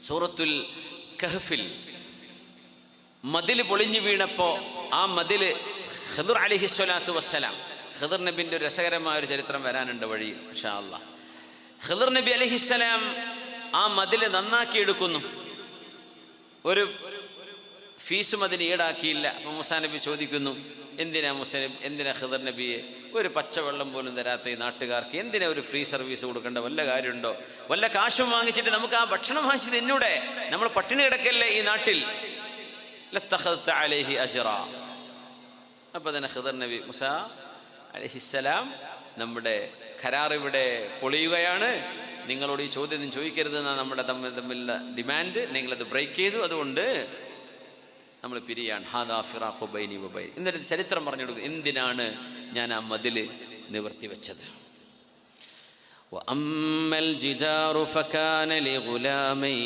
സൂറത്തുൽ കഹ്ഫിൽ മതിൽ പൊളിഞ്ഞു വീണപ്പോൾ ആ മതിൽ ഖിദ്ർ അലൈഹിസ്സലാത്തു വസ്സലാം, ഖിദ്ർ നബിൻ്റെ ഒരു രസകരമായ ഒരു ചരിത്രം വരാനുണ്ട് വഴി ഇൻഷാ അല്ലാഹ്. ഖിദ്ർ നബി അലൈഹിസ്സലാം ആ മതിൽ നന്നാക്കിയെടുക്കുന്നു. ഒരു ഫീസും അതിന് ഈടാക്കിയില്ല. അപ്പം മൂസാ നബി ചോദിക്കുന്നു, എന്തിനാ ഖിദ്ർ നബിയെ ഒരു പച്ചവെള്ളം പോലും തരാത്ത ഈ നാട്ടുകാർക്ക് എന്തിനാ ഒരു ഫ്രീ സർവീസ് കൊടുക്കേണ്ട വല്ല കാര്യമുണ്ടോ? വല്ല കാശും വാങ്ങിച്ചിട്ട് നമുക്ക് ആ ഭക്ഷണം വാങ്ങിച്ച് തിന്നൂടെ? നമ്മൾ പട്ടിണി കിടക്കല്ലേ ഈ നാട്ടിൽ. ലത്തഖദ്ത അലൈഹി അജ്റാ. അപ്പോൾ തന്നെ ഖിദ്ർ നബി മൂസാ അലൈഹിസ്സലാം, നമ്മുടെ കരാർ ഇവിടെ പൊളിയുകയാണ്, നിങ്ങളോട് ഈ ചോദ്യം ചോദിക്കരുതെന്നാണ് നമ്മുടെ തമ്മിലുള്ള ഡിമാൻഡ്. നിങ്ങളത് ബ്രേക്ക് ചെയ്തു, അതുകൊണ്ട് നമ്മൾ പിരിയാണ്. ഹാദാ ഫിറാഖു ബൈനി വബൈൻ. എന്നിട്ട് ചരിത്രം പറഞ്ഞു കൊടുക്കും, എന്തിനാണ് ഞാൻ ആ മതിൽ നിവർത്തി വെച്ചത്. വഅമ്മൽ ജിദാറു ഫകാന ലിഗുലാമൈ